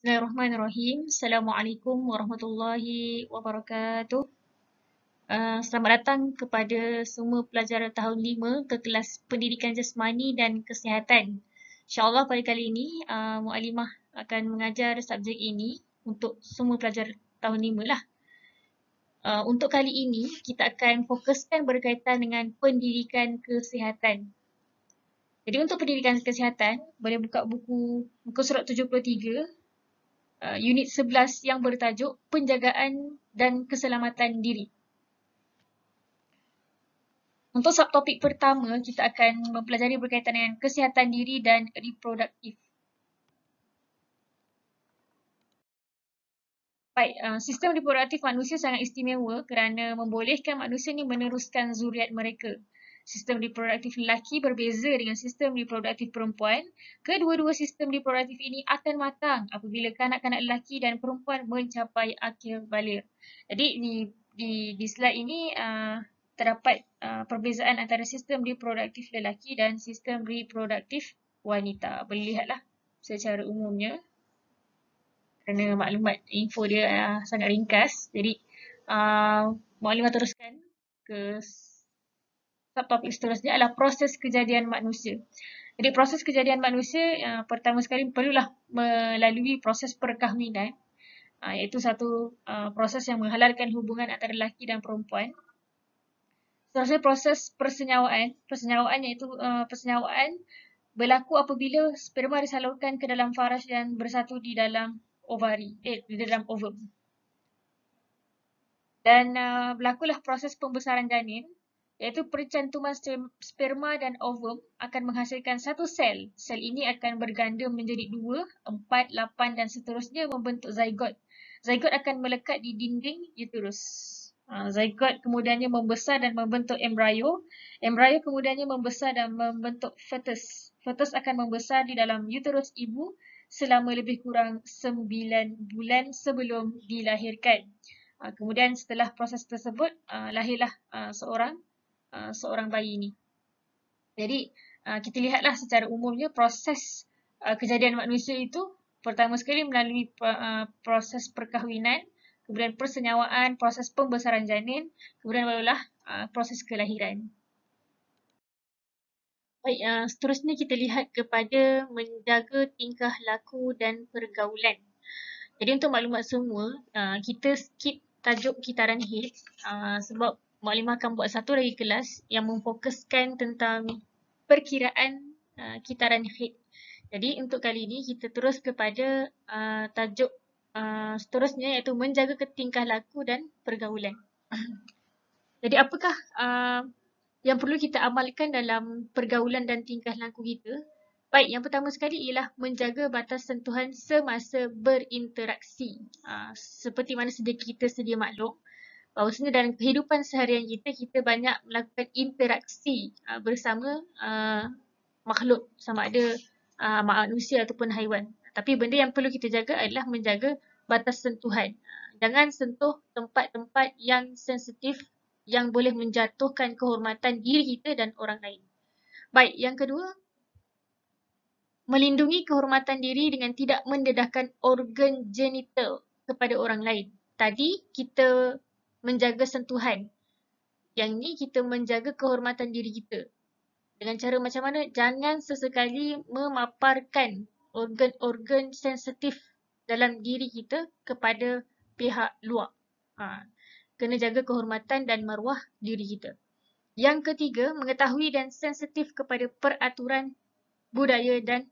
Bismillahirrahmanirrahim. Assalamualaikum warahmatullahi wabarakatuh. Selamat datang kepada semua pelajar tahun 5 ke kelas Pendidikan Jasmani dan Kesihatan. InsyaAllah pada kali ini, Muallimah akan mengajar subjek ini untuk semua pelajar tahun 5 lah. Untuk kali ini, kita akan fokuskan berkaitan dengan pendidikan kesihatan. Jadi untuk pendidikan kesihatan, boleh buka muka surat 73, unit 11 yang bertajuk Penjagaan dan Keselamatan Diri. Untuk subtopik pertama, kita akan mempelajari berkaitan dengan kesihatan diri dan reproduktif. Baik, sistem reproduktif manusia sangat istimewa kerana membolehkan manusia ini meneruskan zuriat mereka. Sistem reproduktif lelaki berbeza dengan sistem reproduktif perempuan. Kedua-dua sistem reproduktif ini akan matang apabila kanak-kanak lelaki dan perempuan mencapai akhir baligh. Jadi di slide ini terdapat perbezaan antara sistem reproduktif lelaki dan sistem reproduktif wanita. Boleh lihatlah secara umumnya. Kerana maklumat info dia sangat ringkas. Jadi, Muallimah teruskan ke subtopik seterusnya adalah proses kejadian manusia. Jadi, proses kejadian manusia pertama sekali perlulah melalui proses perkahwinan, iaitu satu proses yang menghalalkan hubungan antara lelaki dan perempuan. Seterusnya proses persenyawaan. Persenyawaan iaitu persenyawaan berlaku apabila sperma disalurkan ke dalam faraj dan bersatu di dalam di dalam ovum. Dan berlakulah proses pembesaran janin, iaitu percantuman sperma dan ovum akan menghasilkan satu sel. Sel ini akan berganda menjadi 2, 4, 8 dan seterusnya membentuk zygote. Zygote akan melekat di dinding uterus. Zygote kemudiannya membesar dan membentuk embrio. Embrio kemudiannya membesar dan membentuk fetus. Fetus akan membesar di dalam uterus ibu selama lebih kurang 9 bulan sebelum dilahirkan. Kemudian setelah proses tersebut, lahirlah seorang bayi ini. Jadi, kita lihatlah secara umumnya proses kejadian manusia itu pertama sekali melalui proses perkahwinan, kemudian persenyawaan, proses pembesaran janin, kemudian barulah proses kelahiran. Baik, seterusnya kita lihat kepada menjaga tingkah laku dan pergaulan. Jadi untuk maklumat semua, kita skip tajuk kitaran haid sebab Muallimah akan buat satu lagi kelas yang memfokuskan tentang perkiraan kitaran haid. Jadi untuk kali ini kita terus kepada tajuk seterusnya iaitu menjaga tingkah laku dan pergaulan. Jadi apakah yang perlu kita amalkan dalam pergaulan dan tingkah laku kita? Baik, yang pertama sekali ialah menjaga batas sentuhan semasa berinteraksi. Seperti mana kita sedia maklum, bahawasanya dalam kehidupan seharian kita, kita banyak melakukan interaksi bersama makhluk, sama ada manusia ataupun haiwan. Tapi benda yang perlu kita jaga adalah menjaga batas sentuhan. Jangan sentuh tempat-tempat yang sensitif yang boleh menjatuhkan kehormatan diri kita dan orang lain. Baik, yang kedua, melindungi kehormatan diri dengan tidak mendedahkan organ genital kepada orang lain. Tadi kita menjaga sentuhan. Yang ni kita menjaga kehormatan diri kita. Dengan cara macam mana? Jangan sesekali memaparkan organ-organ sensitif dalam diri kita kepada pihak luar. Kena jaga kehormatan dan maruah diri kita. Yang ketiga, mengetahui dan sensitif kepada peraturan budaya dan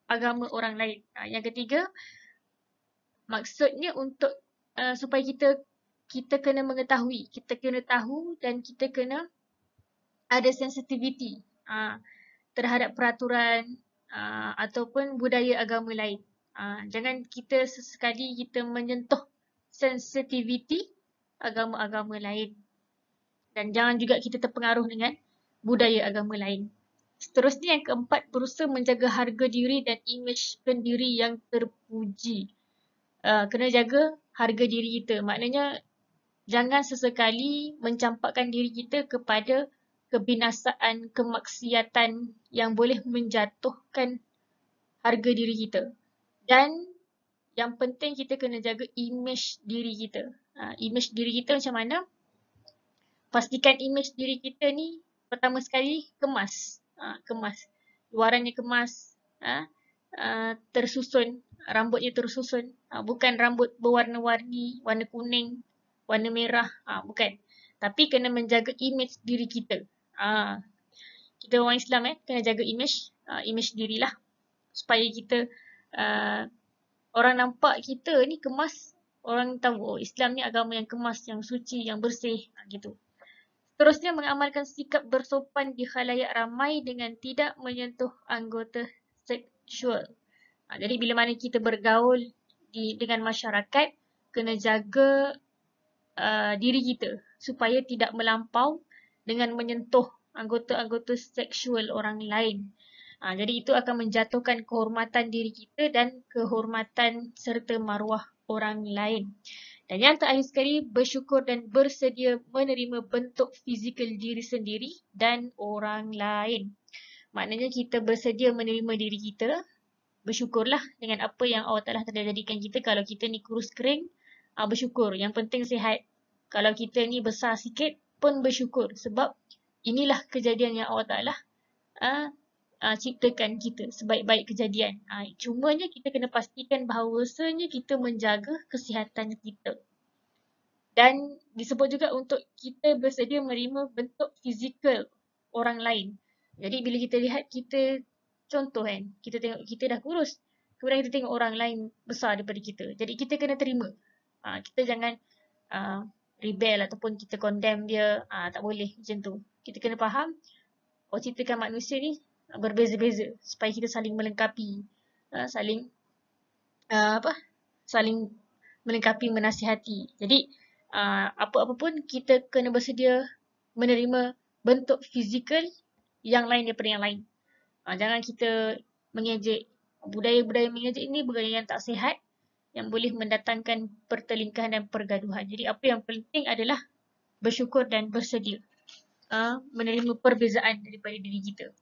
agama orang lain. Yang ketiga, maksudnya untuk supaya kita kena mengetahui, kita kena tahu dan kita kena ada sensitivity terhadap peraturan ataupun budaya agama lain. Jangan kita sesekali kita menyentuh sensitivity agama-agama lain. Dan jangan juga kita terpengaruh dengan budaya agama lain. Seterusnya yang keempat, berusaha menjaga harga diri dan imej pendiri yang terpuji. Kena jaga harga diri kita. Maknanya jangan sesekali mencampakkan diri kita kepada kebinasaan, kemaksiatan yang boleh menjatuhkan harga diri kita. Dan yang penting kita kena jaga image diri kita. Image diri kita macam mana? Pastikan image diri kita ni pertama sekali kemas. Kemas. Luarannya kemas. Tersusun. Rambutnya tersusun. Bukan rambut berwarna-warni, warna kuning, warna merah. Bukan. Tapi kena menjaga image diri kita. Kita orang Islam kena jaga image. Image dirilah. Supaya kita orang nampak kita ni kemas. Orang tahu, oh Islam ni agama yang kemas, yang suci, yang bersih. Gitu. Seterusnya, mengamalkan sikap bersopan di khalayak ramai dengan tidak menyentuh anggota seksual. Jadi bila mana kita bergaul dengan masyarakat, kena jaga diri kita supaya tidak melampau dengan menyentuh anggota-anggota seksual orang lain. Jadi itu akan menjatuhkan kehormatan diri kita dan kehormatan serta maruah orang lain. Dan yang terakhir sekali, bersyukur dan bersedia menerima bentuk fizikal diri sendiri dan orang lain. Maknanya kita bersedia menerima diri kita, bersyukurlah dengan apa yang Allah Ta'ala telah jadikan kita. Kalau kita ni kurus kering, bersyukur. Yang penting sihat. Kalau kita ni besar sikit pun bersyukur. Sebab inilah kejadian yang Allah Ta'ala ciptakan kita sebaik-baik kejadian. Cumanya kita kena pastikan bahawasanya kita menjaga kesihatan kita. Dan disebut juga untuk kita bersedia menerima bentuk fizikal orang lain. Jadi bila kita lihat kita, contoh kan, kita tengok kita dah kurus. Kemudian kita tengok orang lain besar daripada kita. Jadi kita kena terima. Kita jangan rebel ataupun kita condemn dia. Tak boleh macam tu. Kita kena faham, Allah ciptakan manusia ni berbeza-beza supaya kita saling melengkapi, saling melengkapi, menasihati. Jadi apa-apa pun kita kena bersedia menerima bentuk fizikal yang lain daripada yang lain. Jangan kita mengejek. Budaya-budaya mengejek ini budaya yang tak sihat, yang boleh mendatangkan pertelingkahan dan pergaduhan. Jadi apa yang penting adalah bersyukur dan bersedia menerima perbezaan daripada diri kita.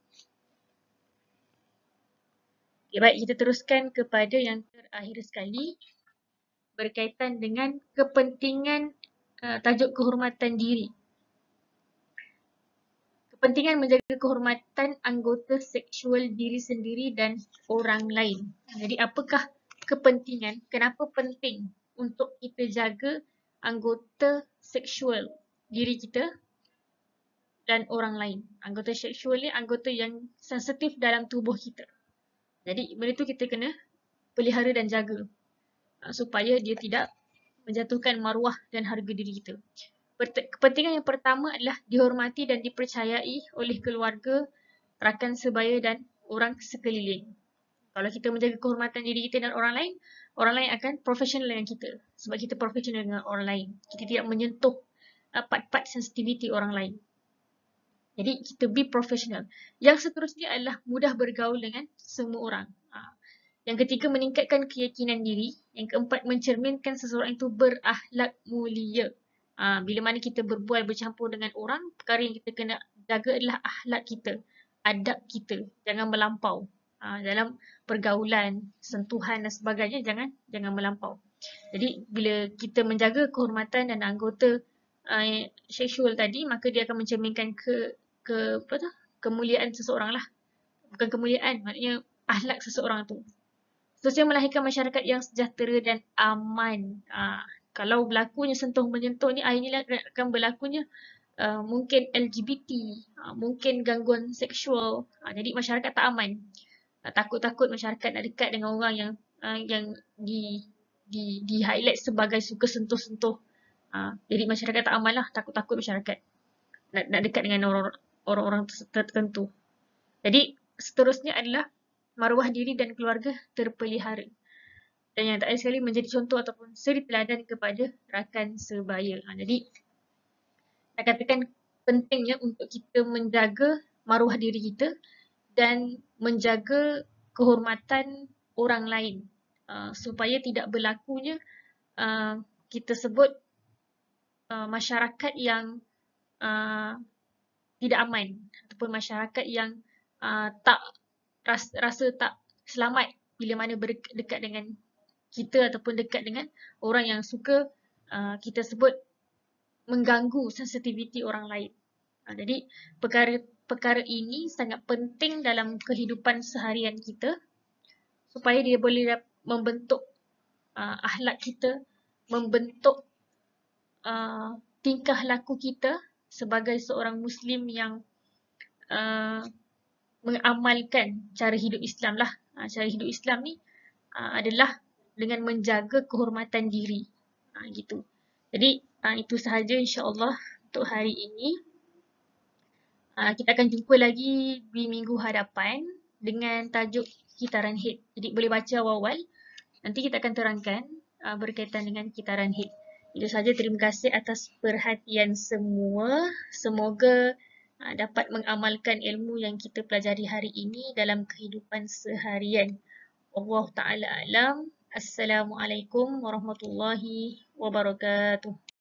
Okay, baik, kita teruskan kepada yang terakhir sekali berkaitan dengan kepentingan tajuk kehormatan diri. Kepentingan menjaga kehormatan anggota seksual diri sendiri dan orang lain. Jadi apakah kepentingan? Kenapa penting untuk kita jaga anggota seksual diri kita dan orang lain? Anggota seksual ni anggota yang sensitif dalam tubuh kita. Jadi benda tu kita kena pelihara dan jaga supaya dia tidak menjatuhkan maruah dan harga diri kita. Kepentingan yang pertama adalah dihormati dan dipercayai oleh keluarga, rakan sebaya dan orang sekeliling. Kalau kita menjaga kehormatan diri kita dan orang lain akan profesional dengan kita. Sebab kita profesional dengan orang lain. Kita tidak menyentuh part-part sensitivity orang lain. Jadi kita be profesional. Yang seterusnya adalah mudah bergaul dengan semua orang. Yang ketiga, meningkatkan keyakinan diri. Yang keempat, mencerminkan seseorang itu berakhlak mulia. Bila mana kita berbual bercampur dengan orang, perkara yang kita kena jaga adalah akhlak kita, adab kita. Jangan melampau. Dalam pergaulan, sentuhan dan sebagainya, jangan melampau. Jadi bila kita menjaga kehormatan dan anggota seksual tadi, maka dia akan mencerminkan kemuliaan seseorang lah. Bukan kemuliaan, maknanya akhlak seseorang tu. Seterusnya, melahirkan masyarakat yang sejahtera dan aman. Kalau berlakunya sentuh-menyentuh ni, inilah akan berlakunya mungkin LGBT, mungkin gangguan seksual. Jadi masyarakat tak aman. Takut-takut masyarakat nak dekat dengan orang yang di highlight sebagai suka sentuh-sentuh. Jadi masyarakat tak aman lah, takut-takut masyarakat nak dekat dengan orang-orang tertentu. Jadi seterusnya adalah maruah diri dan keluarga terpelihara. Dan yang terakhir sekali, menjadi contoh ataupun suri teladan kepada rakan sebaya. Jadi saya katakan pentingnya untuk kita menjaga maruah diri kita dan menjaga kehormatan orang lain supaya tidak berlakunya kita sebut masyarakat yang tidak aman ataupun masyarakat yang tak rasa tak selamat bila mana berdekat dengan kita ataupun dekat dengan orang yang suka kita sebut mengganggu sensitiviti orang lain. Jadi perkara ini sangat penting dalam kehidupan seharian kita supaya dia boleh membentuk akhlak kita, membentuk tingkah laku kita sebagai seorang Muslim yang mengamalkan cara hidup Islam lah. Cara hidup Islam ni adalah dengan menjaga kehormatan diri. Gitu. Jadi itu sahaja insya-Allah untuk hari ini. Kita akan jumpa lagi di minggu hadapan dengan tajuk kitaran head. Jadi boleh baca awal-awal. Nanti kita akan terangkan berkaitan dengan kitaran head. Itu sahaja. Terima kasih atas perhatian semua. Semoga dapat mengamalkan ilmu yang kita pelajari hari ini dalam kehidupan seharian. Wallahu ta'ala alam. Assalamualaikum warahmatullahi wabarakatuh.